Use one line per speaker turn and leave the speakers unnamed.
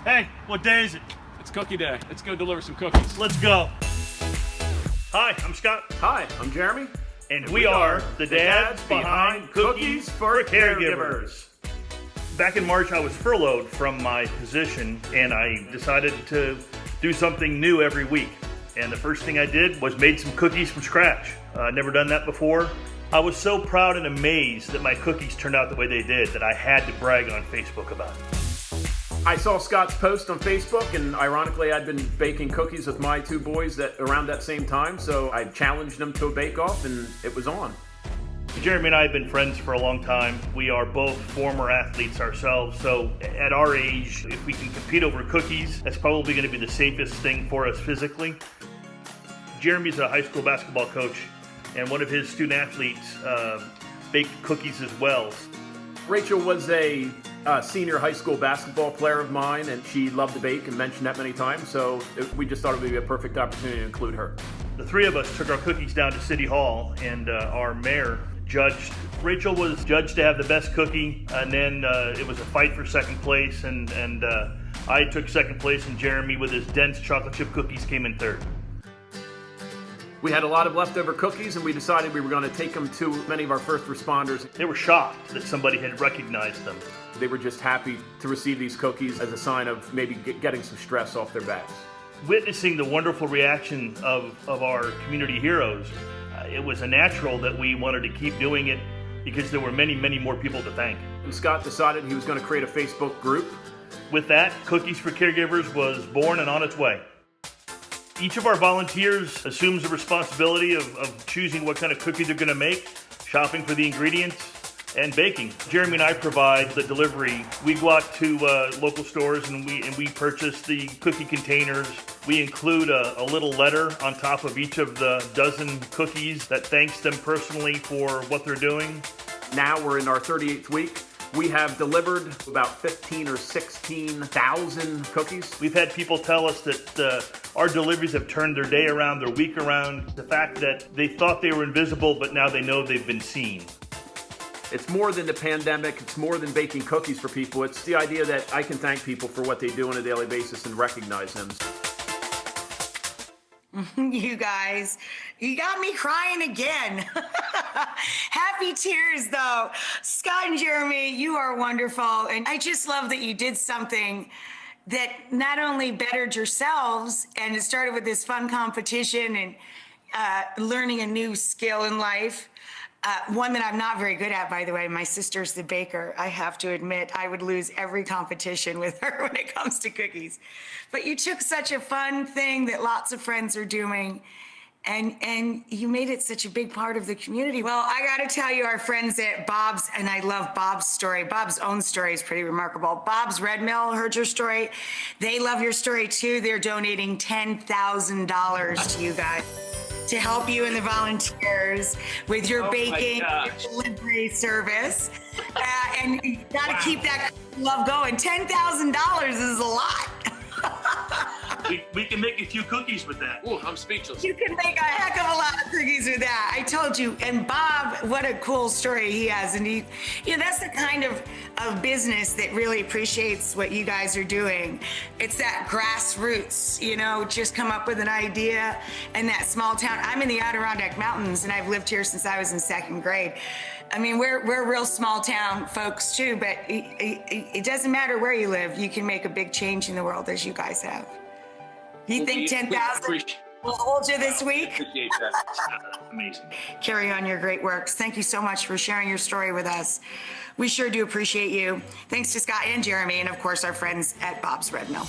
Hey, what day is it?
It's cookie day. Let's go deliver some cookies.
Let's go. Hi, I'm Scott.
Hi, I'm Jeremy.
And we are the dads behind Cookies for Caregivers. Back in March, I was furloughed from my position, and I decided to do something new every week. And the first thing I did was made some cookies from scratch. Never done that before. I was so proud and amazed that my cookies turned out the way they did that I had to brag on Facebook about it.
I saw Scott's post on Facebook, and ironically, I'd been baking cookies with my two boys around that same time, so I challenged them to a bake-off, and it was on.
Jeremy and I have been friends for a long time. We are both former athletes ourselves, so at our age, if we can compete over cookies, that's probably going to be the safest thing for us physically. Jeremy's a high school basketball coach, and one of his student athletes baked cookies as well.
Rachael was a senior high school basketball player of mine, and she loved to bake and mentioned that many times, so we just thought it would be a perfect opportunity to include her.
The three of us took our cookies down to City Hall, and our mayor judged. Rachael was judged to have the best cookie, and then it was a fight for second place, and I took second place, and Jeremy, with his dense chocolate chip cookies, came in third.
We had a lot of leftover cookies, and we decided we were going to take them to many of our first responders.
They were shocked that somebody had recognized them.
They were just happy to receive these cookies as a sign of maybe getting some stress off their backs.
Witnessing the wonderful reaction of our community heroes, it was a natural that we wanted to keep doing it because there were many, many more people to thank.
And Scott decided he was going to create a Facebook group.
With that, Cookies for Caregivers was born and on its way. Each of our volunteers assumes the responsibility of choosing what kind of cookie they're going to make, shopping for the ingredients, and baking. Jeremy and I provide the delivery. We go out to local stores and we purchase the cookie containers. We include a little letter on top of each of the dozen cookies that thanks them personally for what they're doing.
Now we're in our 38th week. We have delivered about 15 or 16,000 cookies.
We've had people tell us that our deliveries have turned their day around, their week around. The fact that they thought they were invisible, but now they know they've been seen.
It's more than the pandemic. It's more than baking cookies for people. It's the idea that I can thank people for what they do on a daily basis and recognize them.
You guys, you got me crying again. Happy tears, though. Scott and Jeremy, you are wonderful. And I just love that you did something that not only bettered yourselves, and it started with this fun competition and learning a new skill in life. One that I'm not very good at, by the way. My sister's the baker. I have to admit, I would lose every competition with her when it comes to cookies. But you took such a fun thing that lots of friends are doing, and you made it such a big part of the community. Well, I got to tell you, our friends at Bob's, and I love Bob's story. Bob's own story is pretty remarkable. Bob's Red Mill heard your story. They love your story, too. They're donating $10,000 to you guys to help you and the volunteers with your baking delivery service. And you gotta keep that love going. $10,000 is a lot.
We can make a few cookies with that.
Ooh, I'm speechless.
You can make a heck of a lot of cookies with that. I told you. And Bob, what a cool story he has. And that's the kind of business that really appreciates what you guys are doing. It's that grassroots, just come up with an idea. And that small town. I'm in the Adirondack Mountains, and I've lived here since I was in second grade. I mean, we're real small town folks too, but it doesn't matter where you live. You can make a big change in the world as you guys have. You think 10,000 will hold you this week?
Appreciate that.
Amazing.
Carry on your great works. Thank you so much for sharing your story with us. We sure do appreciate you. Thanks to Scott and Jeremy, and of course our friends at Bob's Red Mill.